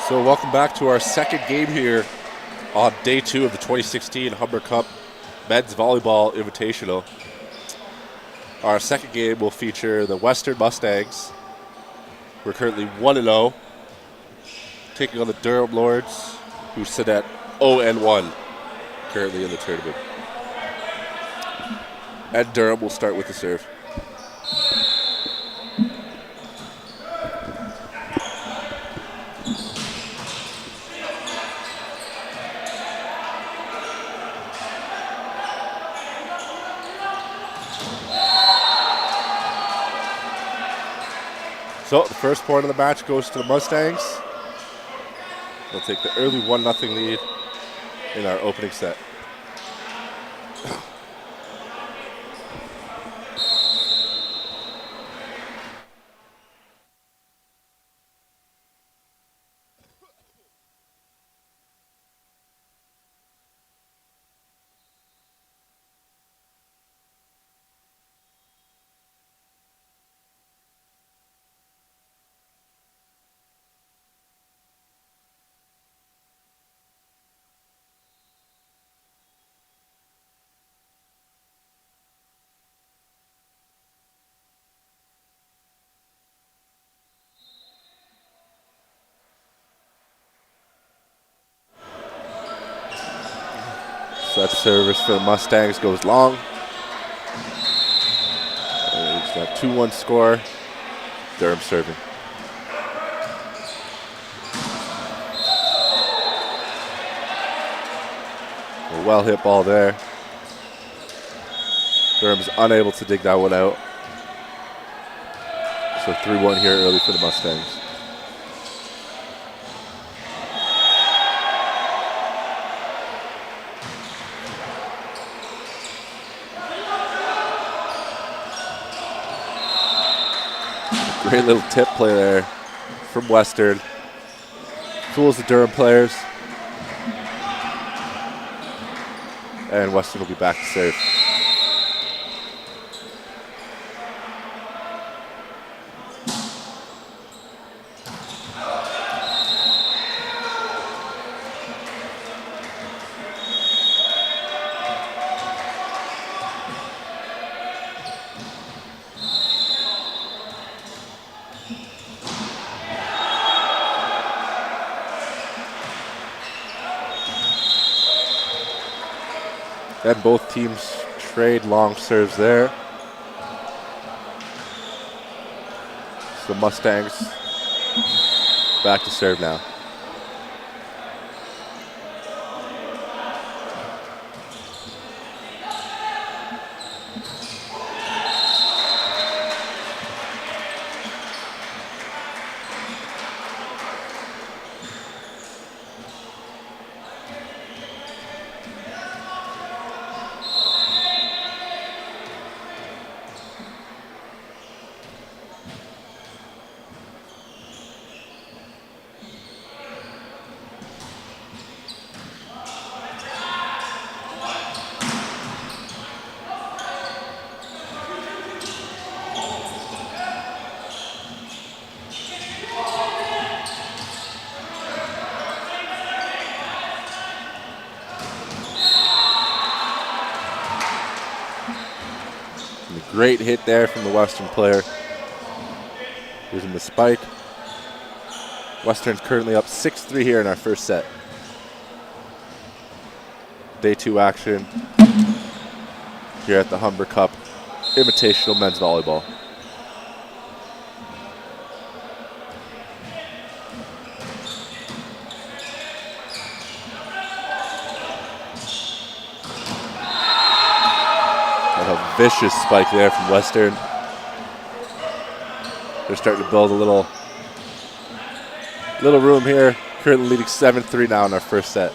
So welcome back to our second game here on day 2 of the 2016 Humber Cup Men's Volleyball Invitational. Our second game will feature the Western Mustangs. We're currently 1-0, taking on the Durham Lords, who sit at 0-1 currently in the tournament. And Durham will start with the serve. So the first point of the match goes to the Mustangs. They'll take the early 1-0 lead in our opening set. So that service for the Mustangs goes long. And it's that 2-1 score. Durham serving. A well hit ball there. Durham's unable to dig that one out. So 3-1 here early for the Mustangs. Great little tip play there from Western. Fools the Durham players. And Western will be back to serve. And both teams trade long serves there. So the Mustangs back to serve now. Great hit there from the Western player. Using the spike. Western's currently up 6-3 here in our first set. Day 2 action here at the Humber Cup Invitational Men's Volleyball. Vicious spike there from Western. They're starting to build a little room here. Currently leading 7-3 now in our first set.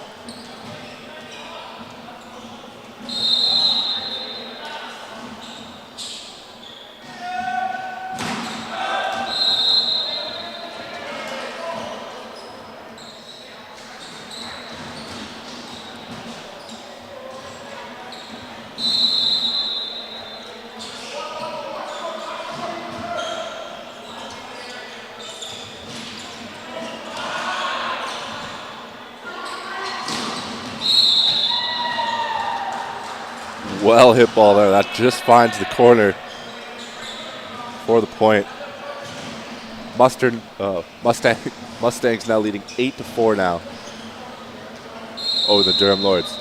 Well hit ball there. That just finds the corner for the point. Mustangs now leading 8-4 now over the Durham Lords.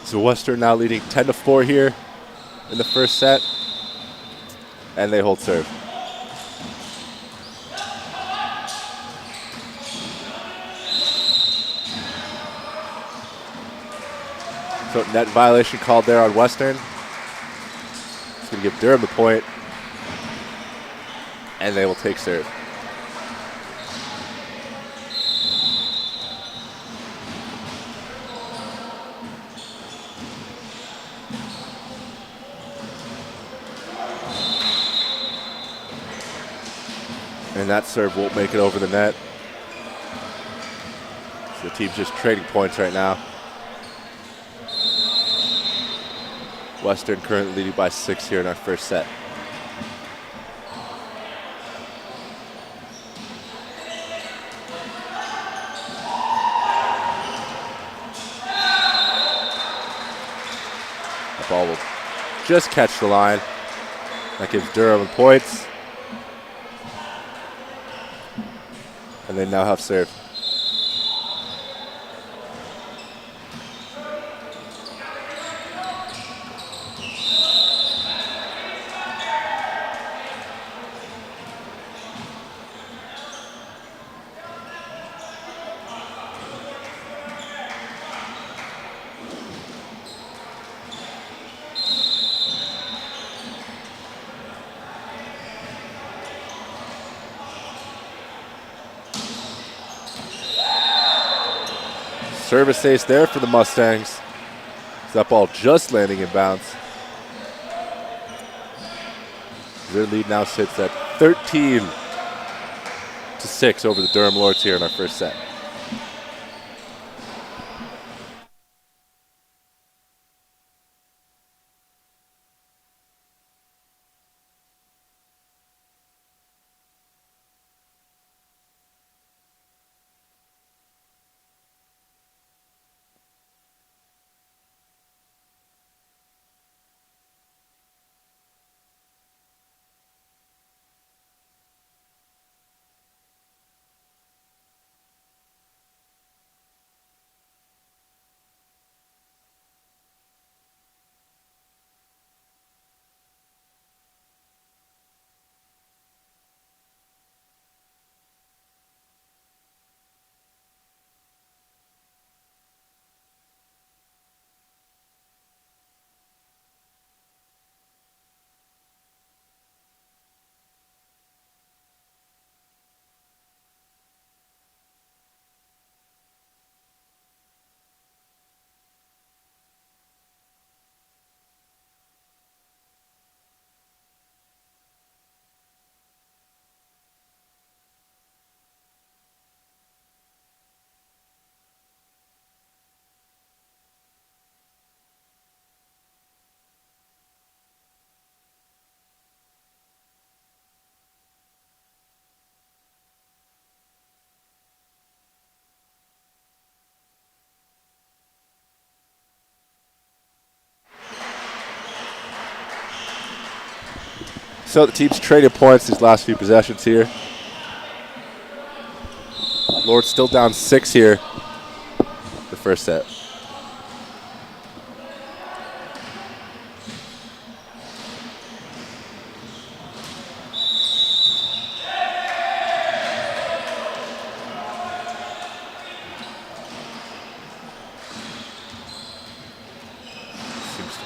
So Western now leading 10-4 here in the first set, and they hold serve. So net violation called there on Western. It's going to give Durham the point, and they will take serve. And that serve won't make it over the net. So the team's just trading points right now. Western currently leading by 6 here in our first set. The ball will just catch the line. That gives Durham points. And they now have serve. Service ace there for the Mustangs. That ball just landing in bounds. Their lead now sits at 13-6 over the Durham Lords here in our first set. So the team's traded points these last few possessions here. Lord's still down 6 here, the first set.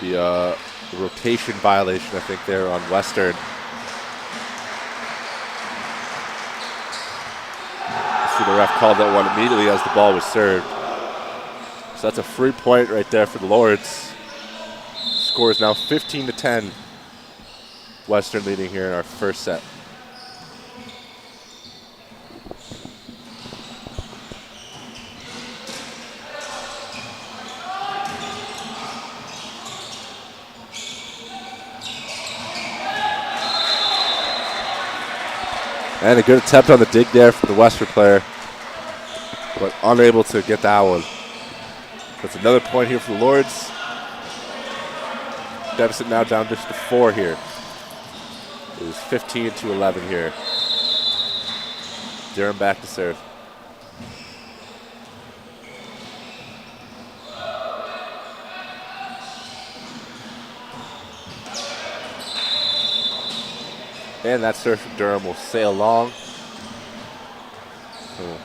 The rotation violation, I think, there on Western. See the ref called that one immediately as the ball was served. So that's a free point right there for the Lords. Score is now 15-10. Western leading here in our first set. And a good attempt on the dig there from the Western player, but unable to get that one. That's another point here for the Lords. Deficit now down just to 4 here. It is 15-11 here. Durham back to serve. And that serve from Durham will sail long. So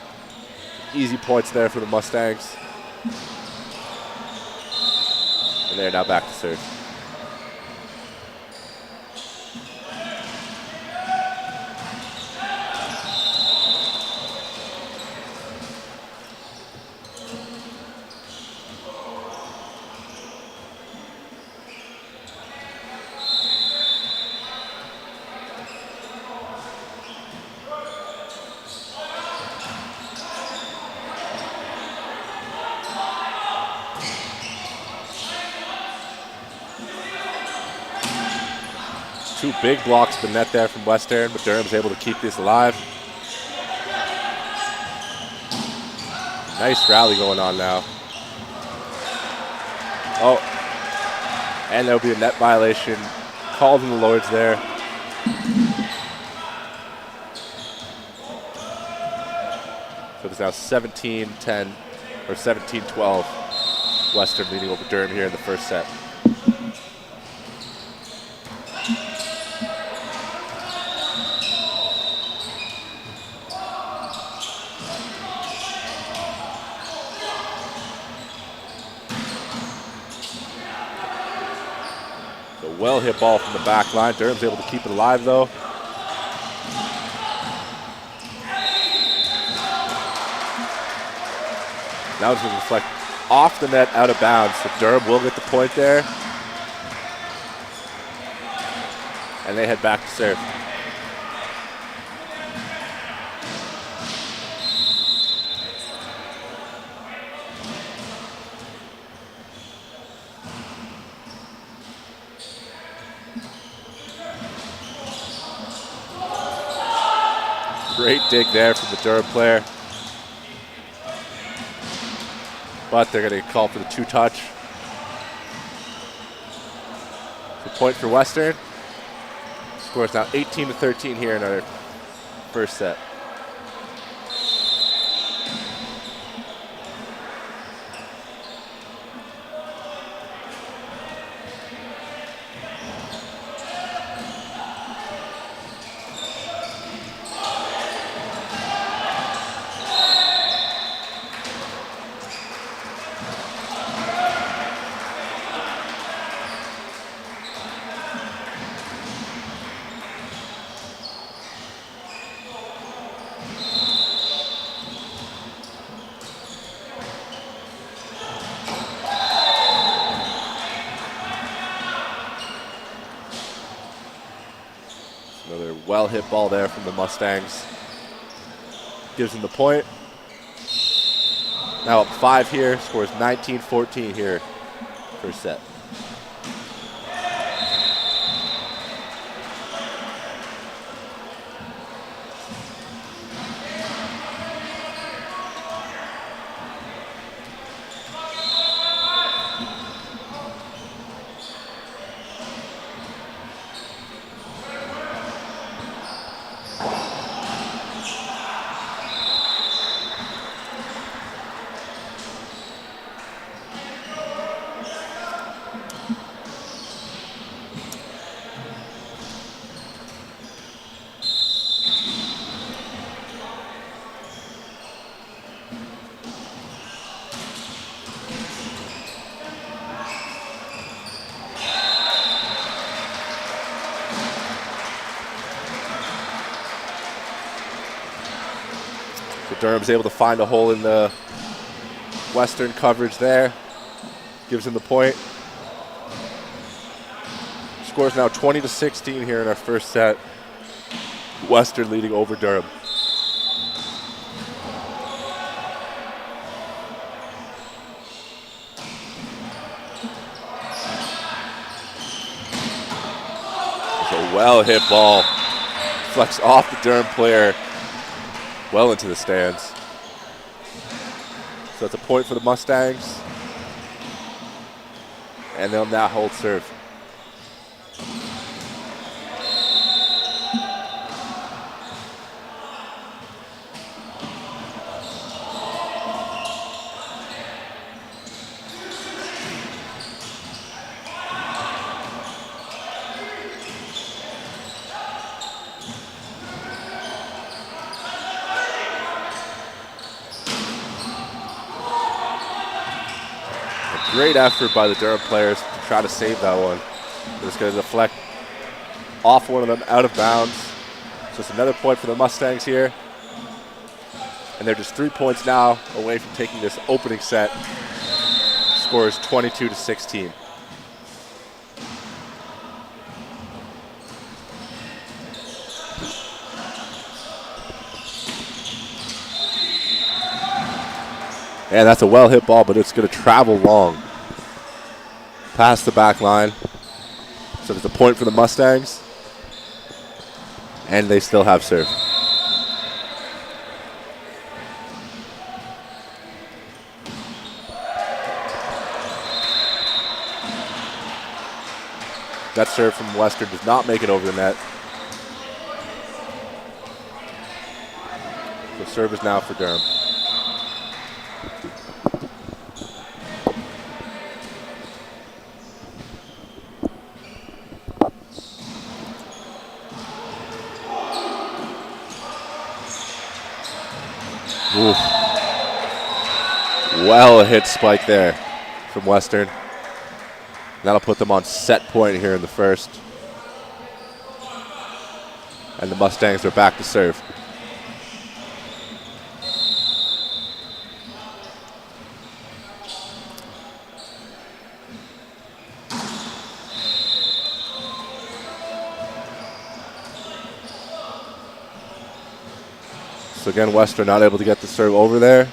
easy points there for the Mustangs. And they're now back to serve. Two big blocks to the net there from Western, but Durham's able to keep this alive. Nice rally going on now. Oh, and there'll be a net violation called in the Lords there. So it's now 17-10, or 17-12. Western leading over Durham here in the first set. Well hit ball from the back line. Durham's able to keep it alive though. Now it's going to reflect off the net out of bounds. So Durham will get the point there. And they head back to serve. Great dig there from the Durham player. But they're going to call for the 2-touch. The point for Western. Score is now 18-13 here in our first set. Well hit ball there from the Mustangs. Gives them the point. Now up 5 here. Scores 19-14 here. First set. Durham's able to find a hole in the Western coverage there. Gives him the point. Score's now 20-16 here in our first set. Western leading over Durham. It's a well-hit ball. Flex off the Durham player. Well into the stands. So it's a point for the Mustangs. And they'll now hold serve. Great effort by the Durham players to try to save that one. They're just going to deflect off one of them out of bounds. So it's another point for the Mustangs here. And they're just 3 points now away from taking this opening set. Score is 22-16. And that's a well-hit ball, but it's going to travel long past the back line. So there's a point for the Mustangs. And they still have serve. That serve from Western does not make it over the net. The serve is now for Durham. Oof. Well hit spike there from Western. That'll put them on set point here in the first. And the Mustangs are back to serve. So again, Western not able to get the serve over there.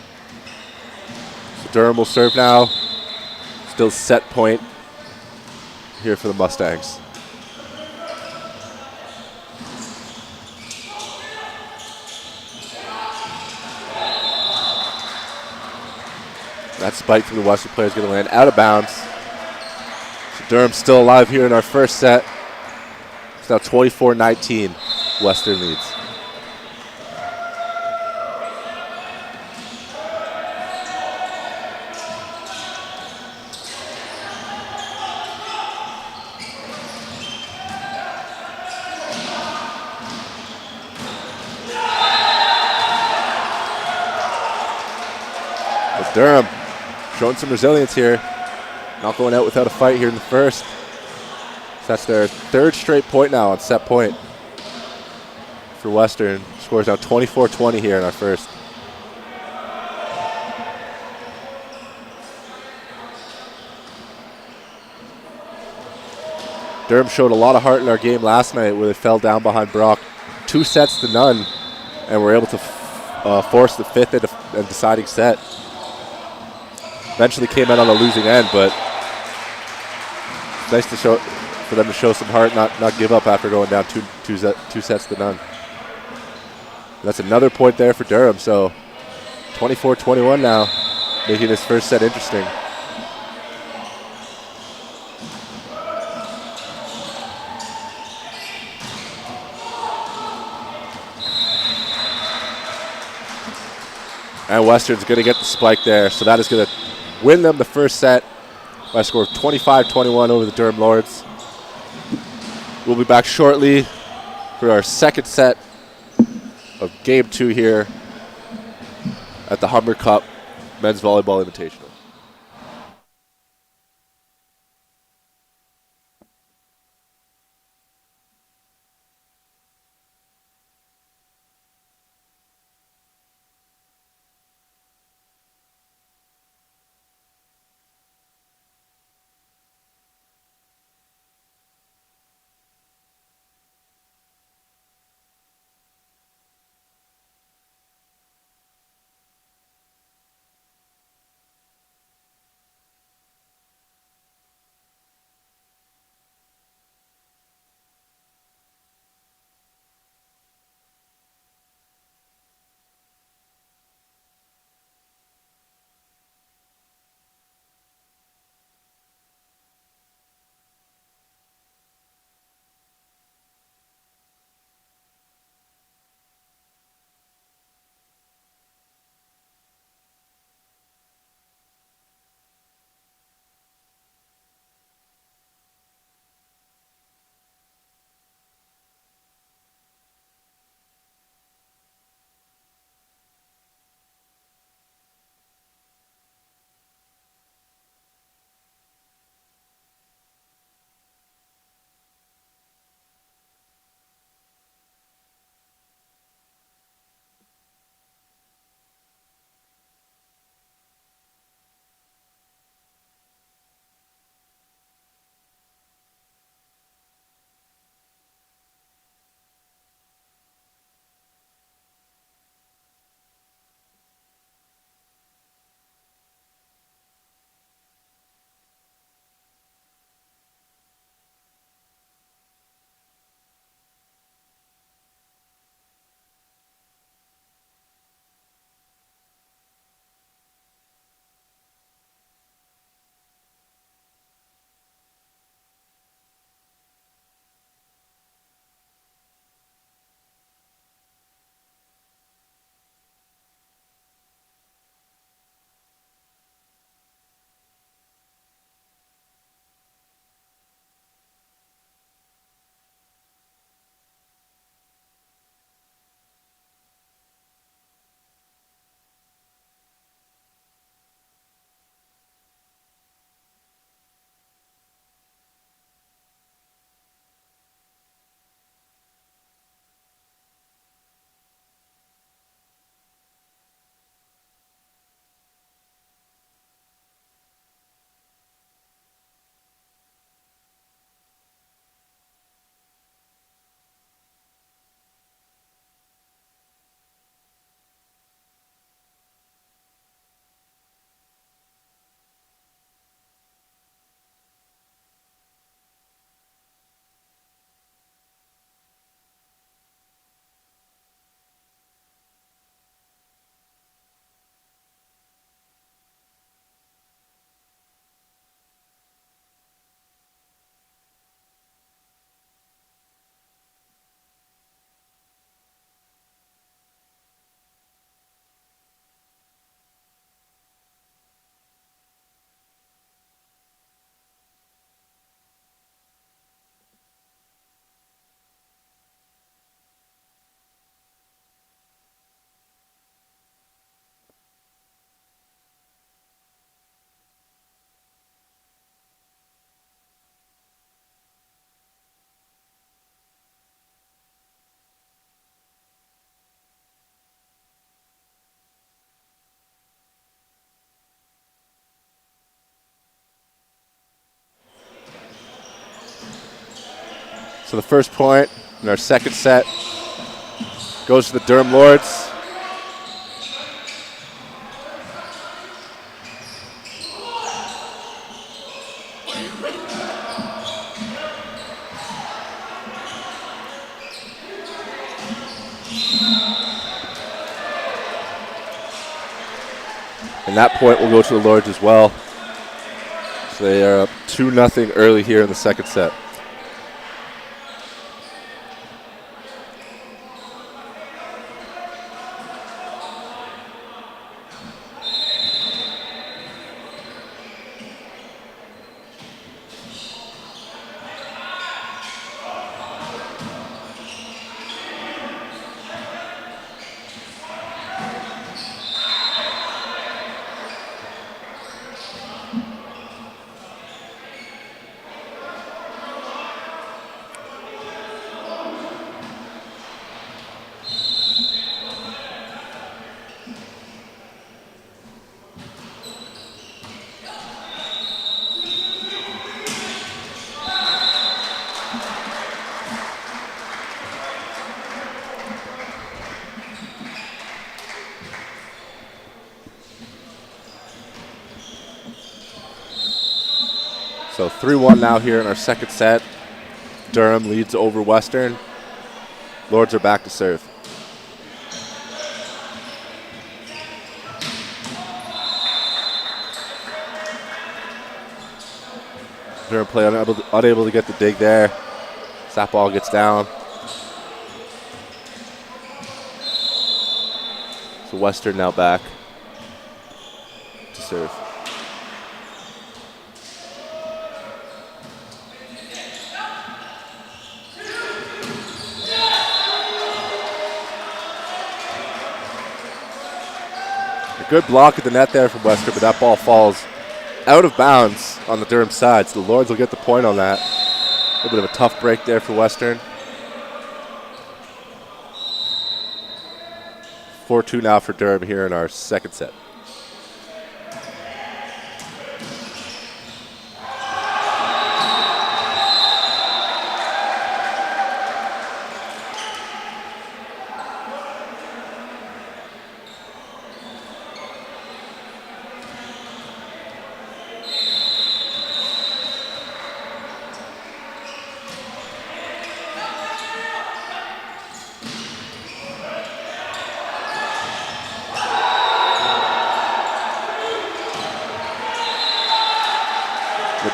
So Durham will serve now. Still set point here for the Mustangs. That spike from the Western player is going to land out of bounds. So Durham's still alive here in our first set. It's now 24-19. Western leads. Durham showing some resilience here. Not going out without a fight here in the first. So that's their third straight point now on set point for Western. Scores now 24-20 here in our first. Durham showed a lot of heart in our game last night where they fell down behind Brock 2-0 and were able to force the fifth and deciding set. Eventually came out on the losing end, but it's nice for them to show some heart, not give up after going down 2-0. That's another point there for Durham. So 24-21 now, making this first set interesting. And Western's going to get the spike there, so that is going to win them the first set by a score of 25-21 over the Durham Lords. We'll be back shortly for our second set of Game 2 here at the Humber Cup Men's Volleyball Invitational. So the first point in our second set goes to the Durham Lords. And that point will go to the Lords as well. So they are up 2-0 early here in the second set. So 3-1 now here in our second set. Durham leads over Western. Lords are back to serve. Durham play unable to get the dig there. That ball gets down. So Western now back to serve. Good block at the net there from Western, but that ball falls out of bounds on the Durham side, so the Lords will get the point on that. A little bit of a tough break there for Western. 4-2 now for Durham here in our second set.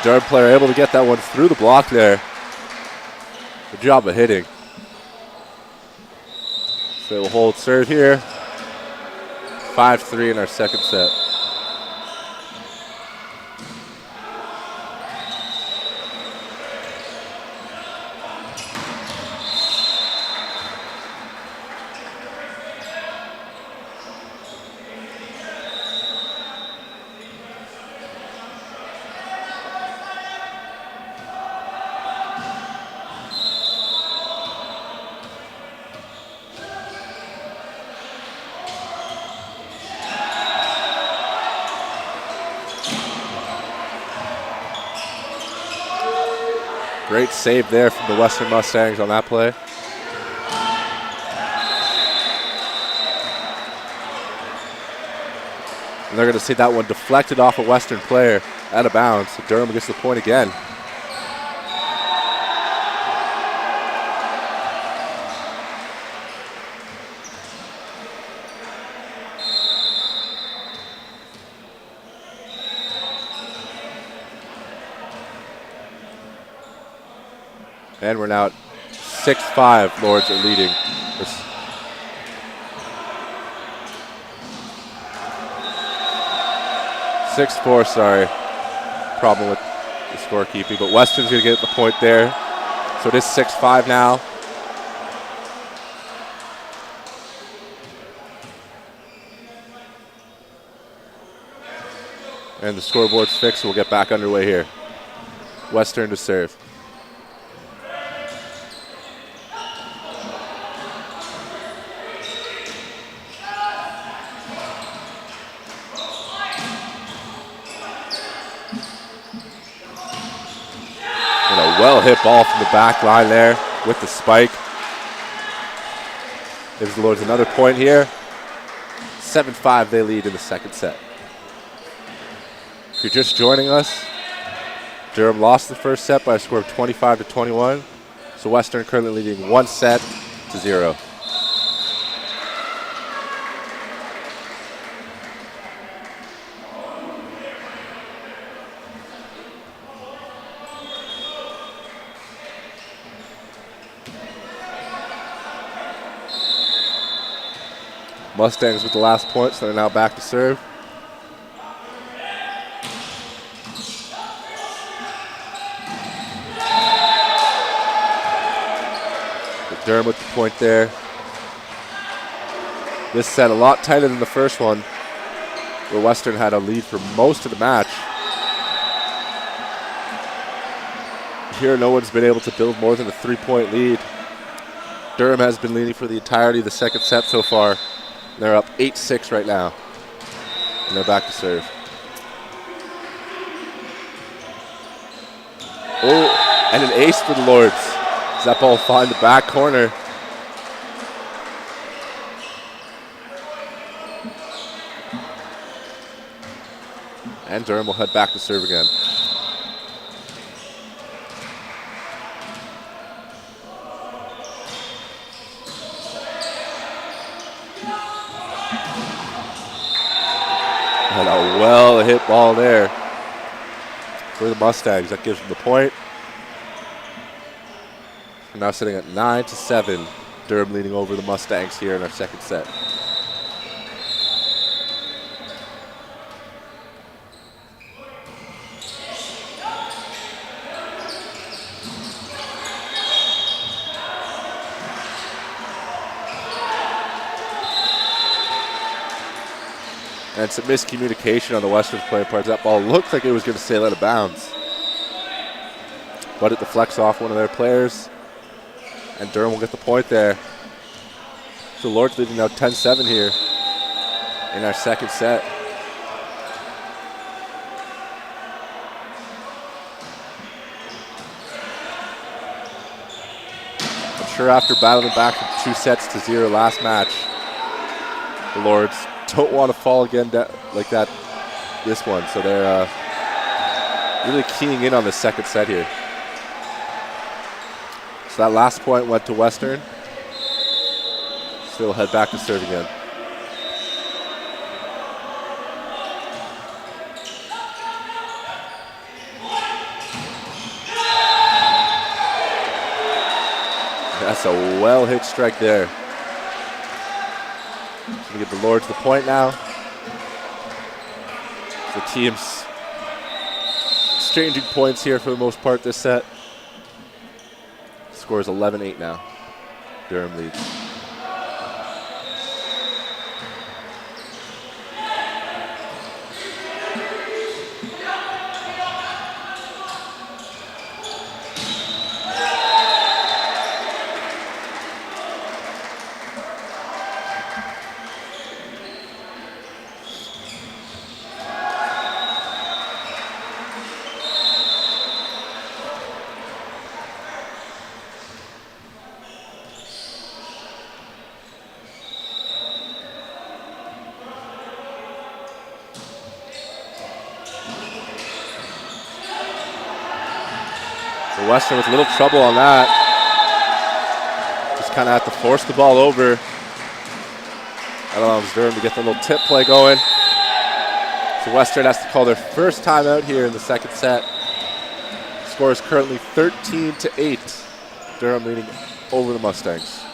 Durham player able to get that one through the block there. Good job of hitting. So they will hold serve here. 5-3 in our second set. Great save there from the Western Mustangs on that play. And they're going to see that one deflected off a Western player out of bounds. So Durham gets the point again. And we're now at 6-5. Lords are leading. 6-4, sorry. Problem with the scorekeeping. But Western's going to get the point there. So it is 6-5 now. And the scoreboard's fixed, so we'll get back underway here. Western to serve. Well hit ball from the back line there. with the spike. Gives the Lords another point here. 7-5 they lead in the second set. If you're just joining us, Durham lost the first set by a score of 25-21. So Western currently leading 1-0. Mustangs with the last point, so they're now back to serve. Durham with the point there. This set a lot tighter than the first one, where Western had a lead for most of the match. Here, no one's been able to build more than a 3-point lead. Durham has been leading for the entirety of the second set so far. They're up 8-6 right now, and they're back to serve. Oh, and an ace for the Lords. Does that ball find the back corner? And Durham will head back to serve again. And a well-hit ball there for the Mustangs. That gives them the point. We're now sitting at 9-7. Durham leading over the Mustangs here in our second set. And some miscommunication on the Western player part. That ball looked like it was going to sail out of bounds, but it deflects off one of their players, and Durham will get the point there. So Lords leading now 10-7 here in our second set. I'm sure after battling back from 2-0 last match, the Lords don't want to fall again like that this one, so they're really keying in on the second set here. So that last point went to Western. So they'll head back to serve again. That's a well-hit strike there. So we give the Lords the point now. The teams exchanging points here for the most part this set. Score is 11-8 now. Durham leads. Western with a little trouble on that. Just kind of have to force the ball over. That allows Durham to get the little tip play going. So Western has to call their first timeout here in the second set. Score is currently 13-8. Durham leading over the Mustangs.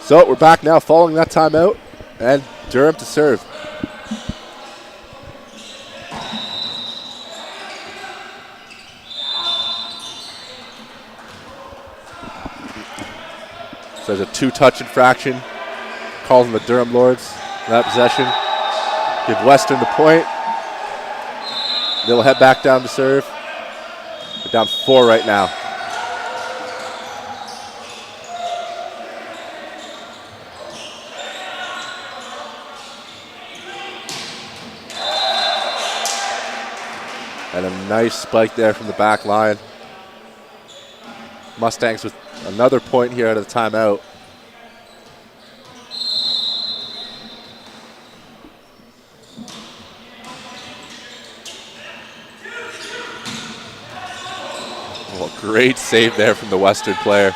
So we're back now following that timeout, and Durham to serve. So there's a 2-touch infraction called on the Durham Lords in that possession. Give Western the point. They'll head back down to serve. They're down 4 right now. And a nice spike there from the back line. Mustangs with another point here out of the timeout. Oh, great save there from the Western player.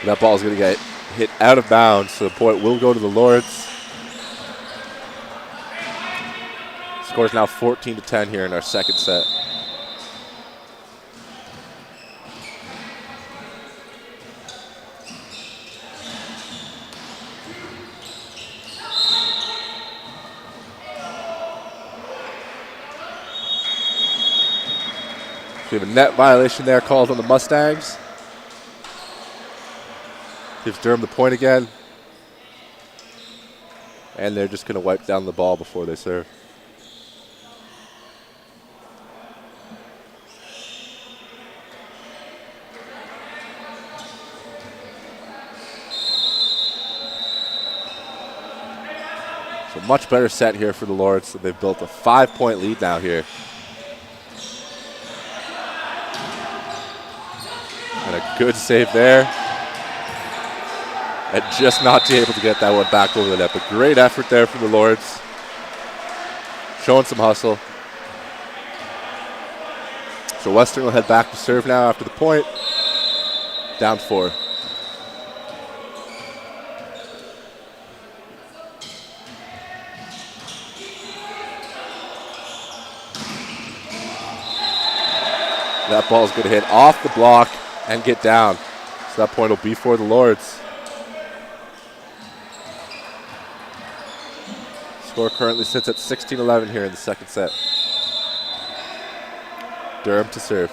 That ball is going to get hit out of bounds, so the point will go to the Lords. Score is now 14-10 here in our second set. We have a net violation there called on the Mustangs. Gives Durham the point again. And they're just going to wipe down the ball before they serve. So much better set here for the Lords. So they've built a 5-point lead now here. And a good save there. And just not able to get that one back over the net. But great effort there from the Lords. Showing some hustle. So Western will head back to serve now after the point. Down 4. That ball is going to hit off the block and get down. So that point will be for the Lords. Score currently sits at 16-11 here in the second set. Durham to serve.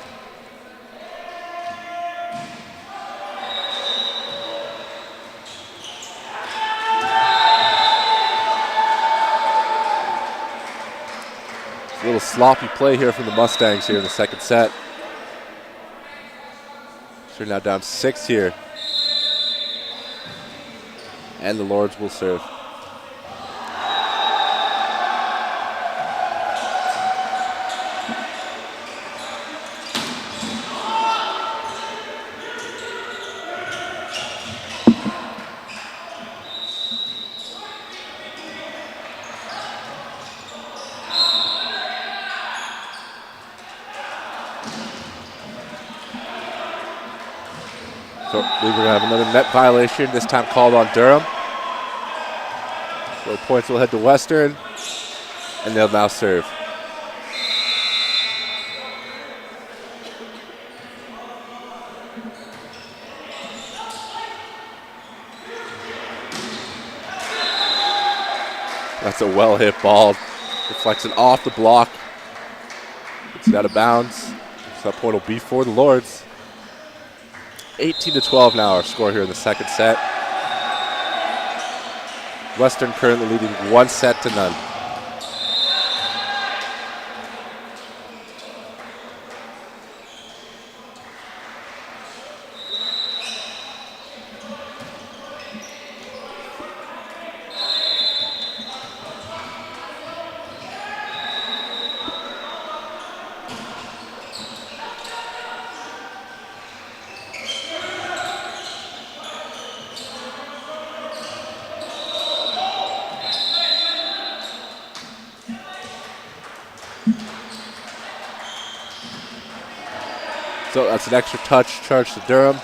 A little sloppy play here from the Mustangs here in the second set. They're now down 6 here. And the Lords will serve. So we're going to have another net violation, this time called on Durham. So points will head to Western, and they'll now serve. That's a well-hit ball. Deflects it off the block. Gets it out of bounds. So that point will be for the Lords. 18-12 now our score here in the second set. Western currently leading 1-0. So that's an extra touch charged to Durham.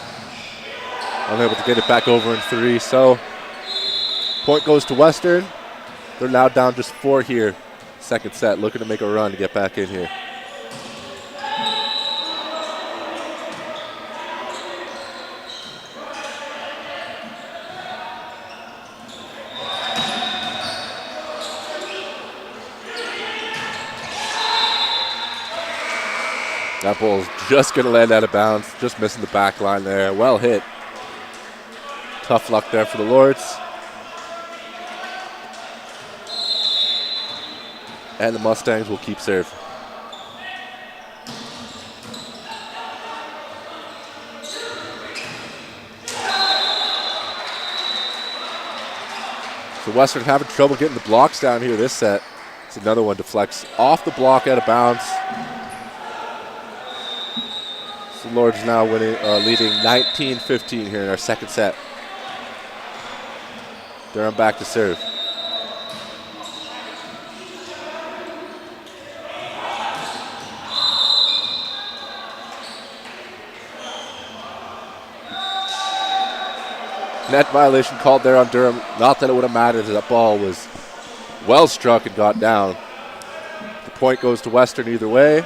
Unable to get it back over in 3. So point goes to Western. They're now down just 4 here. Second set, looking to make a run to get back in here. That ball's just going to land out of bounds, just missing the back line there. Well hit. Tough luck there for the Lords. And the Mustangs will keep serve. So Western having trouble getting the blocks down here this set. It's another one deflects off the block out of bounds. So Lords now leading 19-15 here in our second set. Durham back to serve. Net violation called there on Durham. Not that it would have mattered. That ball was well struck and got down. The point goes to Western either way.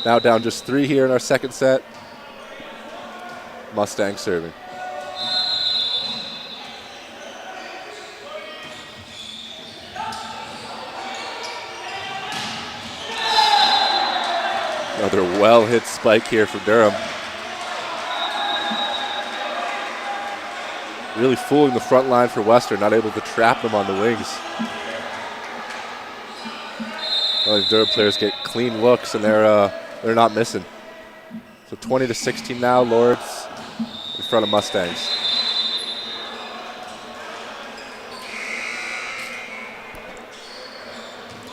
Now down just 3 here in our second set. Mustang serving. Another well-hit spike here for Durham. Really fooling the front line for Western, not able to trap them on the wings. Well, the Durham players get clean looks, and they're not missing. So 20-16 now, Lords in front of Mustangs.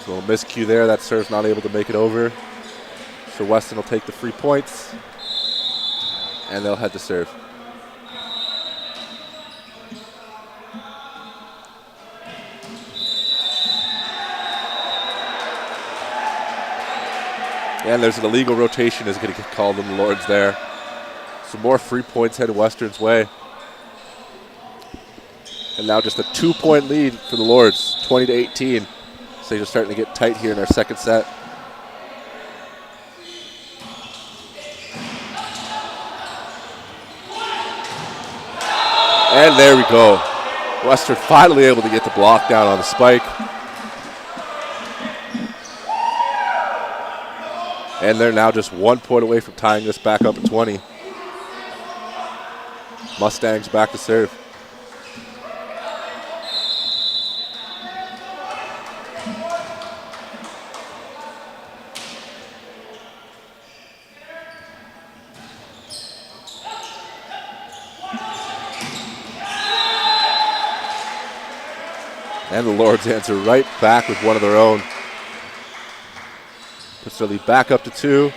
So a little miscue there. That serve's not able to make it over. So Western will take the free points, and they'll head to serve. And there's an illegal rotation is going to get called on the Lords there. Some more free points headed Western's way. And now just a 2-point lead for the Lords, 20-18. So they're starting to get tight here in our second set. And there we go. Western finally able to get the block down on the spike. And they're now just 1 point away from tying this back up at 20. Mustangs back to serve. And the Lords answer right back with one of their own. Puts their lead back up to 2.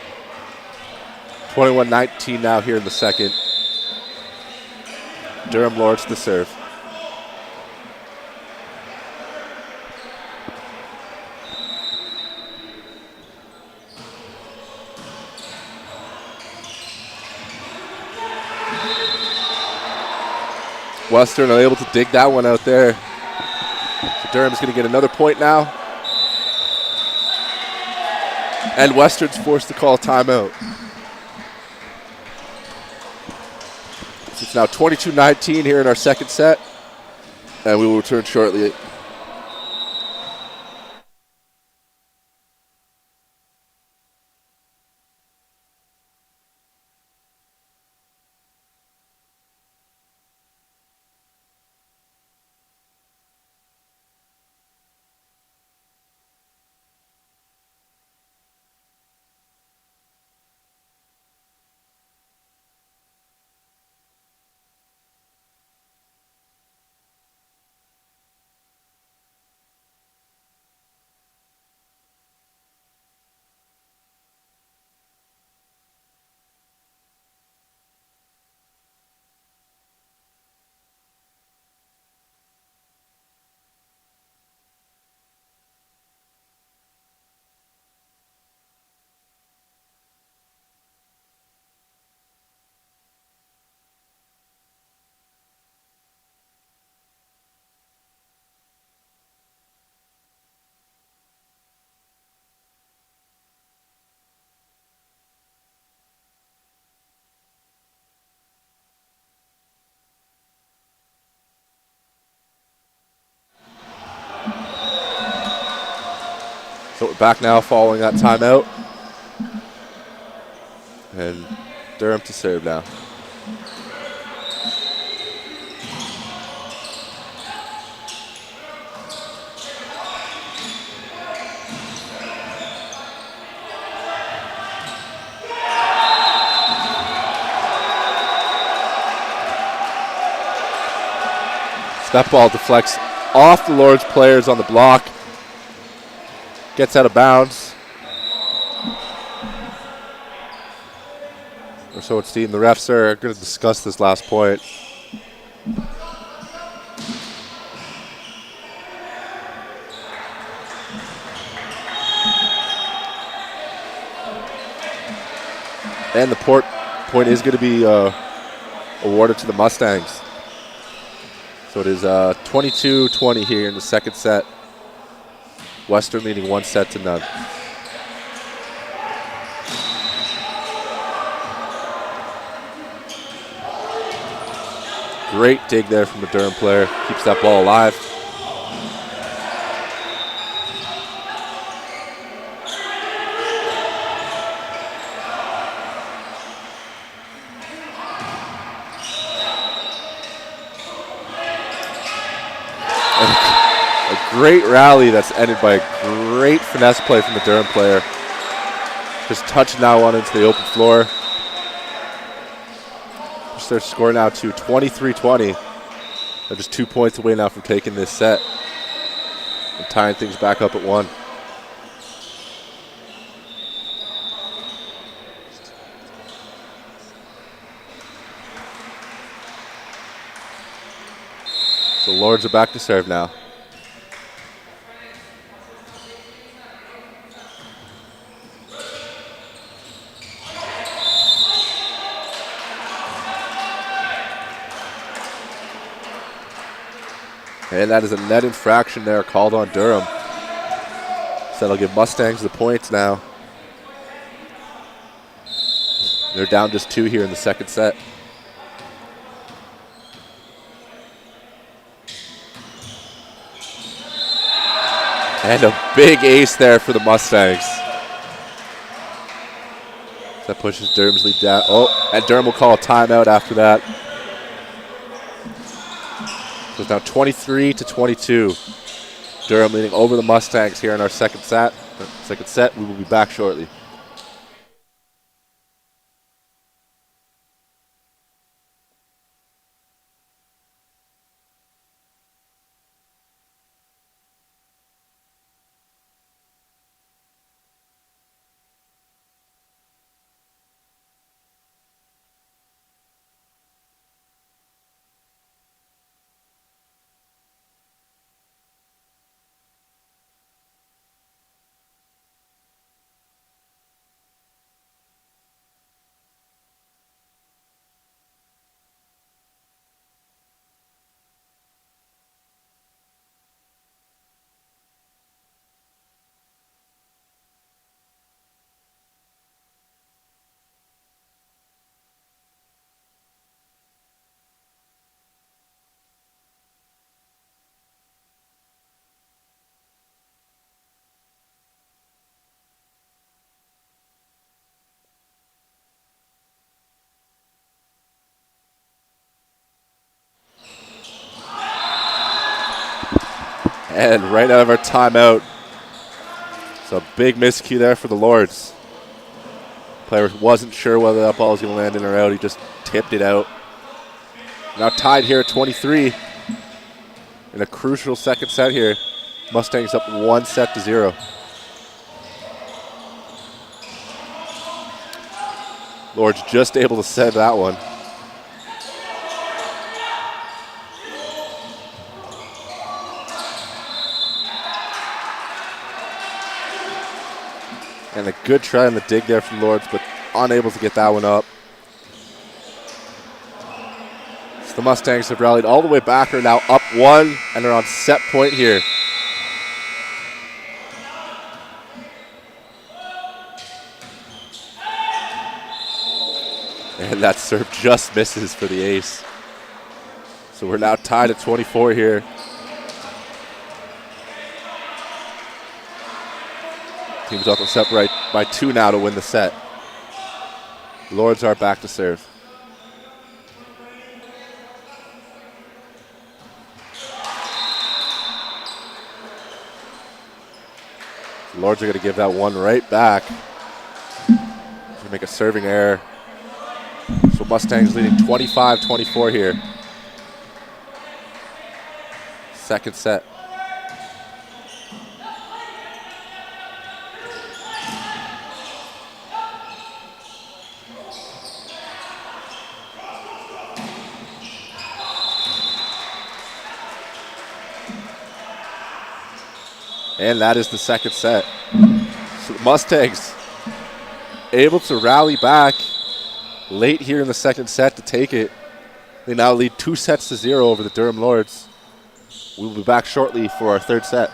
21-19 now here in the second. Durham Lords to serve. Western unable to dig that one out there. So Durham's going to get another point now. And Western's forced to call a timeout. So it's now 22-19 here in our second set. And we will return shortly. So we're back now following that timeout. And Durham to serve now. That ball deflects off the Lord's players on the block. Gets out of bounds. Or so it seems. The refs are going to discuss this last point. And the point is going to be awarded to the Mustangs. So it is 22-20 here in the second set. Western leading 1-0. Great dig there from the Durham player. Keeps that ball alive. Great rally that's ended by a great finesse play from the Durham player. Just touching that one into the open floor. Push their score now to 23-20. They're just 2 points away now from taking this set and tying things back up at 1. So Lords are back to serve now. And that is a net infraction there called on Durham. So that'll give Mustangs the points now. They're down just 2 here in the second set. And a big ace there for the Mustangs. That pushes Durham's lead down. Oh, and Durham will call a timeout after that. So it's now 23-22. Durham leading over the Mustangs here in our second set. We will be back shortly. And right out of our timeout. So big miscue there for the Lords. Player wasn't sure whether that ball was going to land in or out. He just tipped it out. Now tied here at 23 in a crucial second set here. Mustangs up 1-0. Lords just able to set that one. And a good try on the dig there from Lords, but unable to get that one up. So the Mustangs have rallied all the way back, are now up 1, and are on set point here. And that serve just misses for the ace. So we're now tied at 24 here. Teams up and separate by 2 now to win the set. Lords are back to serve. Lords are going to give that one right back. To make a serving error. So Mustangs leading 25-24 here. Second set. And that is the second set. So the Mustangs able to rally back late here in the second set to take it. They now lead 2-0 over the Durham Lords. We'll be back shortly for our third set.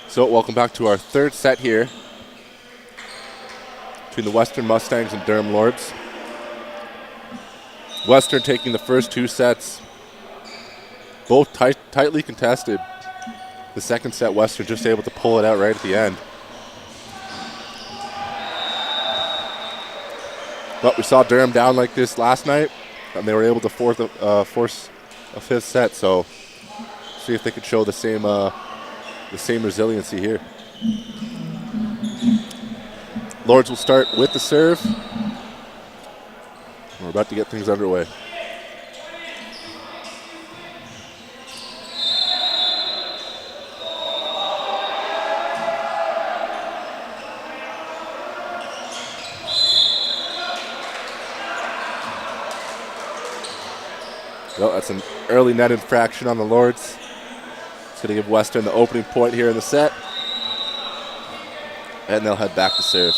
So welcome back to our third set here between the Western Mustangs and Durham Lords. Western taking the first two sets, both tightly contested. The second set, Western just able to pull it out right at the end. But we saw Durham down like this last night, and they were able to force a fifth set. So See if they can show the same resiliency here. Lords will start with the serve. We're about to get things underway. Well, that's an early net infraction on the Lords. It's going to give Western the opening point here in the set. And they'll head back to serve.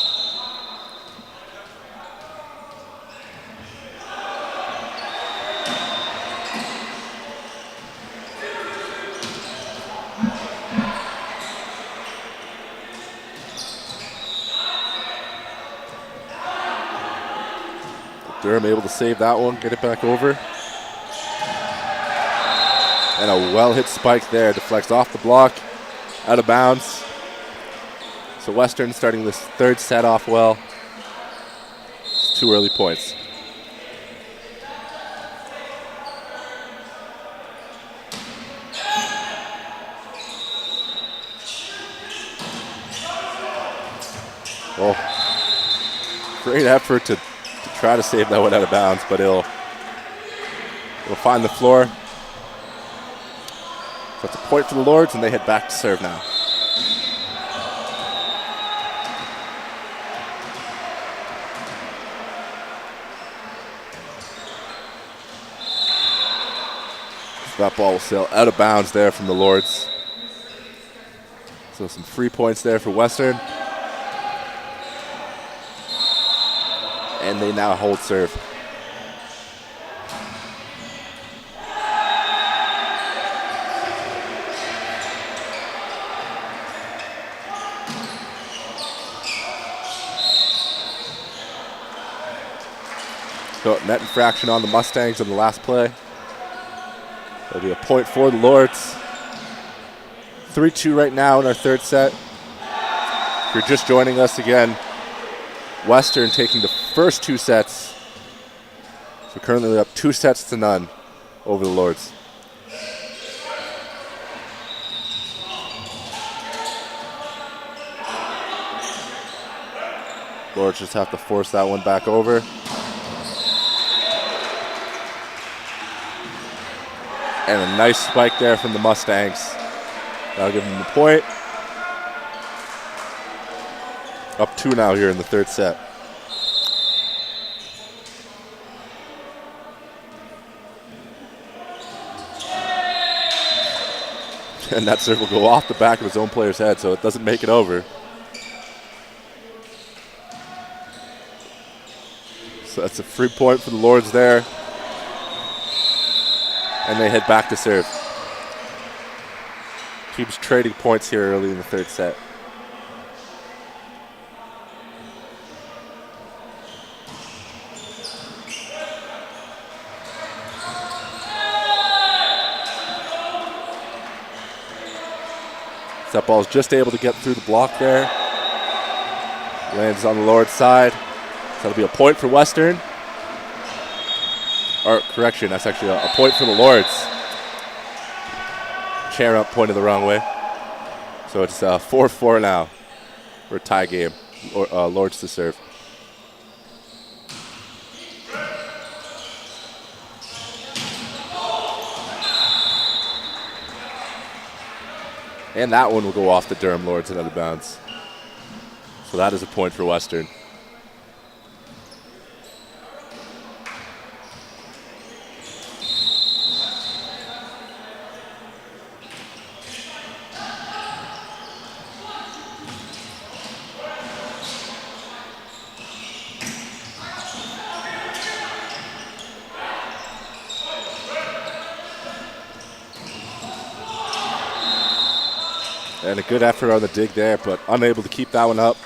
Durham able to save that one, get it back over. And a well-hit spike there, deflects off the block, out of bounds. So Western starting this third set off well. It's 2 early points. Well, great effort to try to save that one out of bounds, but it'll find the floor. So it's a point for the Lords, and they head back to serve now. That ball will sail out of bounds there from the Lords. So some free points there for Western. And they now hold serve. So net infraction on the Mustangs in the last play. That'll be a point for the Lords. 3-2 right now in our third set. If you're just joining us again, Western taking the first 2 sets. So currently we're up 2-0 over the Lords. Lords just have to force that one back over. And a nice spike there from the Mustangs. That'll give them the point. Up 2 now here in the third set. And that serve will go off the back of his own player's head, so it doesn't make it over. So that's a free point for the Lords there. And they head back to serve. Teams trading points here early in the third set. That ball is just able to get through the block there. Lands on the Lord's side. So that'll be a point for Western. Or correction, that's actually a point for the Lords. Chair up pointed the wrong way. So it's 4-4 now. We're a tie game. Lords to serve. And that one will go off the Durham Lords and out of bounds. So that is a point for Western. And a good effort on the dig there, but unable to keep that one up.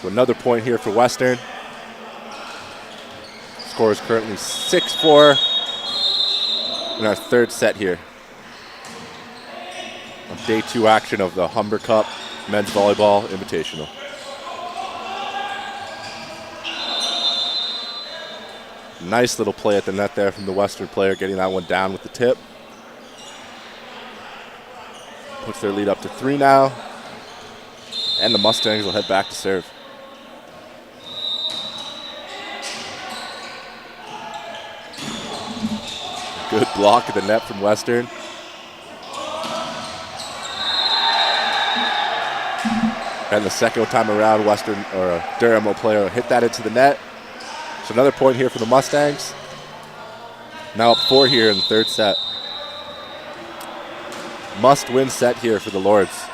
So another point here for Western. Score is currently 6-4 in our third set here. On day 2 action of the Humber Cup Men's Volleyball Invitational. Nice little play at the net there from the Western player, getting that one down with the tip. puts their lead up to 3 now. And the Mustangs will head back to serve. Good block at the net from Western. And the second time around, Durham will hit that into the net. So another point here for the Mustangs. Now up 4 here in the third set. Must-win set here for the Lords.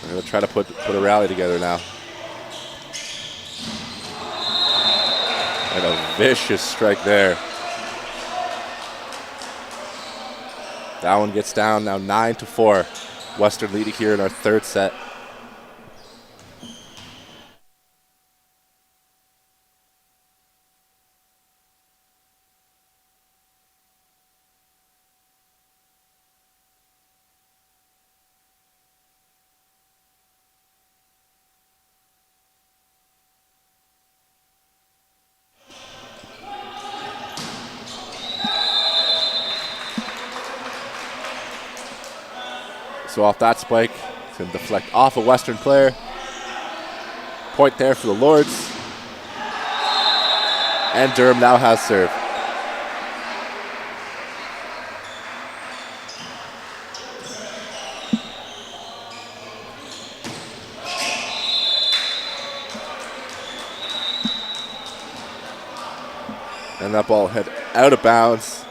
They're going to try to put a rally together now. And a vicious strike there. That one gets down now 9-4. Western leading here in our third set. So off that spike, it's going to deflect off a Western player. Point there for the Lords. And Durham now has serve. And that ball head out of bounds.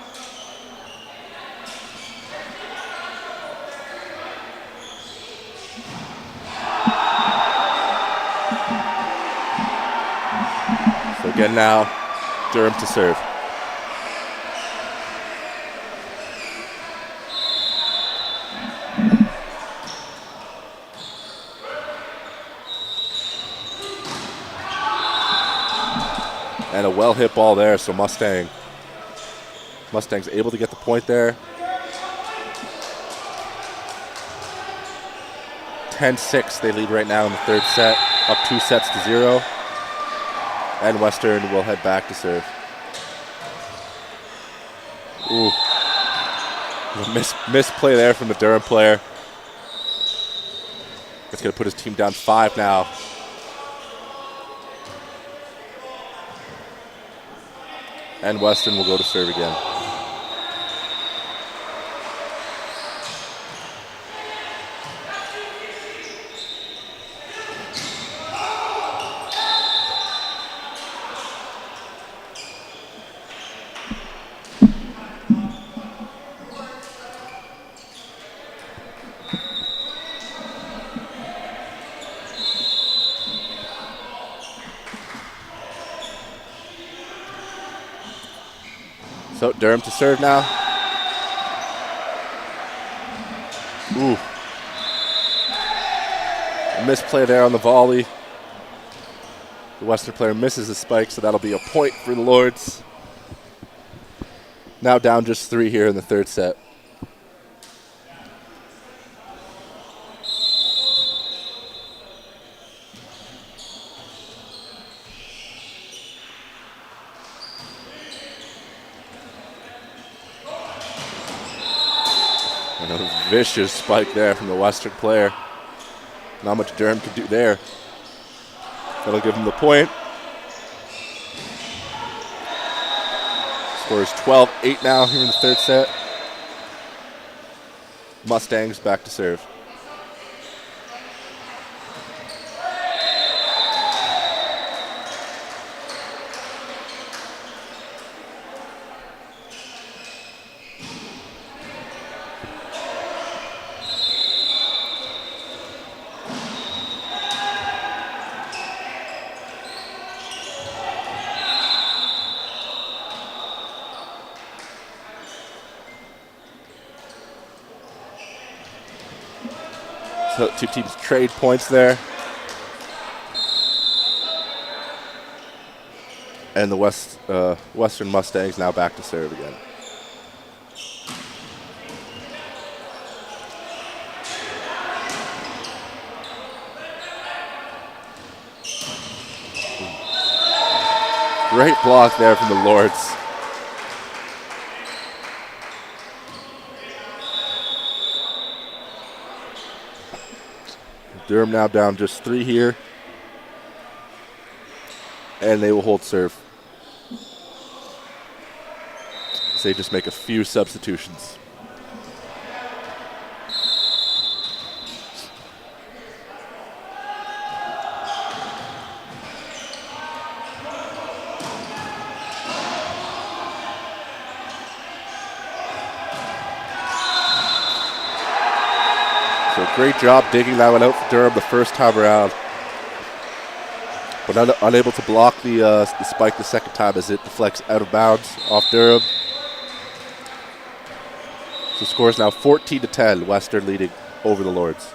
Again now, Durham to serve. And a well-hit ball there, so Mustang's able to get the point there. 10-6 they lead right now in the third set, up 2-0. And Western will head back to serve. Ooh. Misplay there from the Durham player. It's going to put his team down 5 now. And Western will go to serve again. So Durham to serve now. Ooh. A misplay there on the volley. The Western player misses the spike, so that'll be a point for the Lords. Now down just 3 here in the third set. Vicious spike there from the Western player. Not much Durham could do there. That'll give him the point. Score is 12-8 now here in the third set. Mustangs back to serve. So 2 teams trade points there. And the Western Mustangs now back to serve again. Great block there from the Lords. Durham now down just 3 here. And they will hold serve. So they just make a few substitutions. So great job digging that one out for Durham the first time around. But unable to block the spike the second time as it deflects out of bounds off Durham. So score is now 14-10, Western leading over the Lords.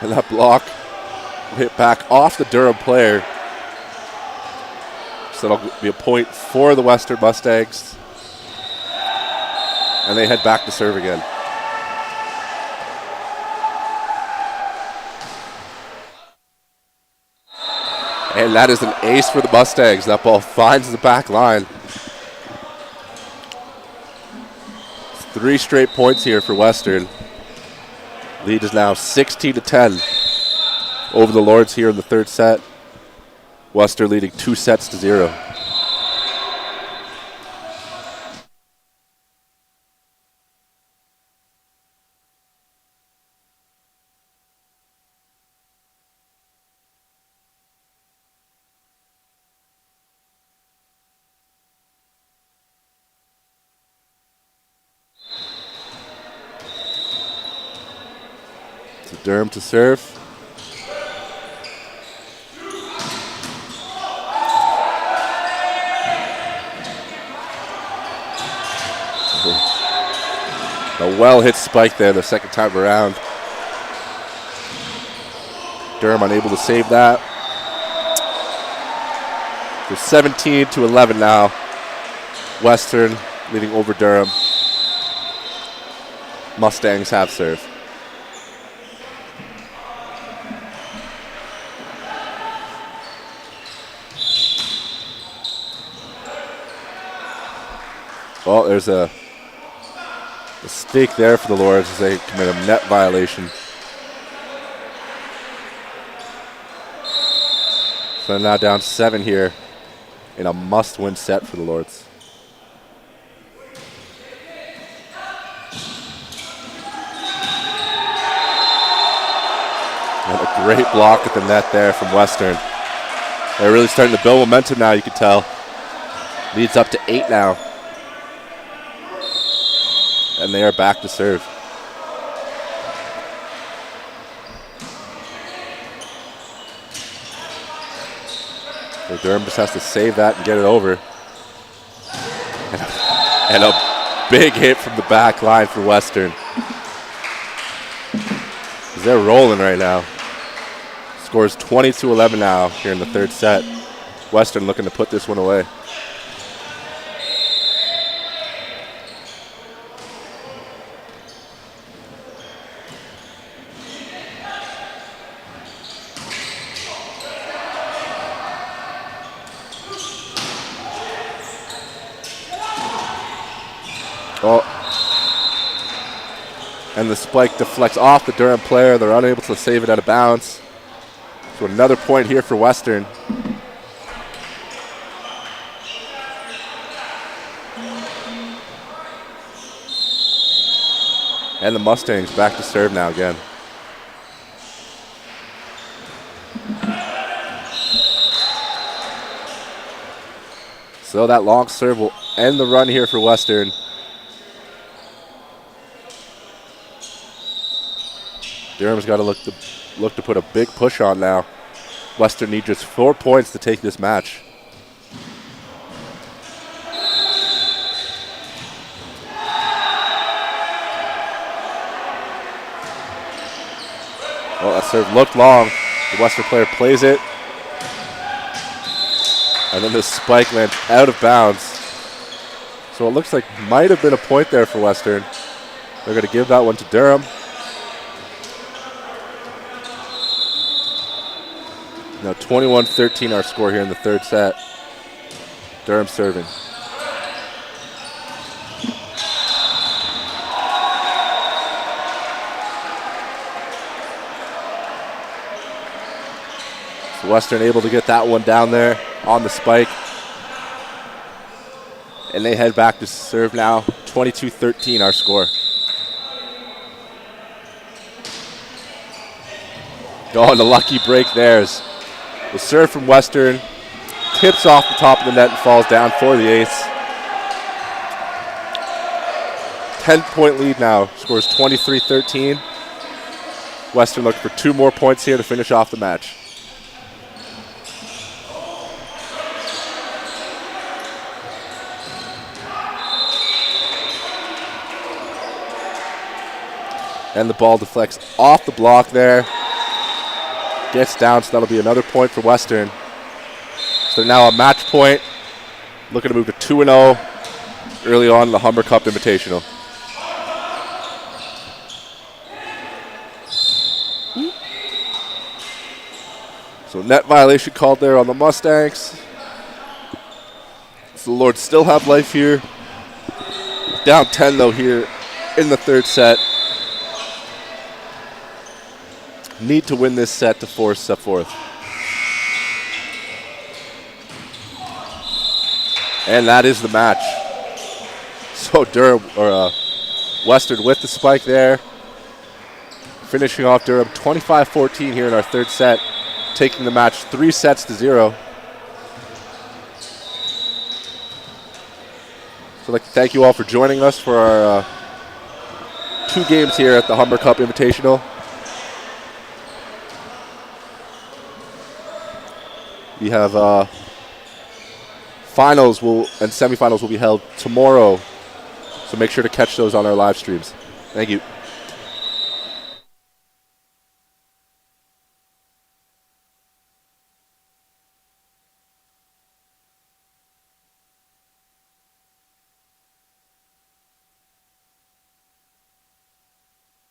And that block hit back off the Durham player. So that'll be a point for the Western Mustangs. And they head back to serve again. And that is an ace for the Mustangs. That ball finds the back line. 3 straight points here for Western. Lead is now 16-10 over the Lords here in the third set. Western leading 2-0. Durham to serve. A well-hit spike there the second time around. Durham unable to save that. So 17-11 now. Western leading over Durham. Mustangs have serve. Well, there's a mistake there for the Lords as they commit a net violation. So now down 7 here in a must-win set for the Lords. And a great block at the net there from Western. They're really starting to build momentum now, you can tell. Leads up to 8 now. And they are back to serve. So Durham just has to save that and get it over. And a big hit from the back line for Western. They're rolling right now. Scores 20-11 now here in the third set. Western looking to put this one away. Oh. And the spike deflects off the Durham player. They're unable to save it out of bounds. So another point here for Western. And the Mustangs back to serve now again. So that long serve will end the run here for Western. Durham's got to look to put a big push on now. Western need just 4 points to take this match. Well, that serve looked long. The Western player plays it. And then the spike lands out of bounds. So it looks like might have been a point there for Western. They're going to give that one to Durham. Now 21-13 our score here in the third set. Durham serving. So Western able to get that one down there on the spike. And they head back to serve now. 22-13 our score. Oh, and the lucky break there's. The serve from Western. Tips off the top of the net and falls down for the ace. 10-point lead now. Scores 23-13. Western looking for 2 more points here to finish off the match. And the ball deflects off the block there. Gets down, so that'll be another point for Western. So they're now a match point. Looking to move to 2-0 early on in the Humber Cup Invitational. So net violation called there on the Mustangs. So the Lords still have life here. Down 10 though here in the third set. Need to win this set to force a fourth. And that is the match. So Durham, or Western with the spike there. Finishing off Durham 25-14 here in our third set. Taking the match 3-0. So I'd like to thank you all for joining us for our 2 games here at the Humber Cup Invitational. We have finals and semifinals will be held tomorrow, so make sure to catch those on our live streams. Thank you.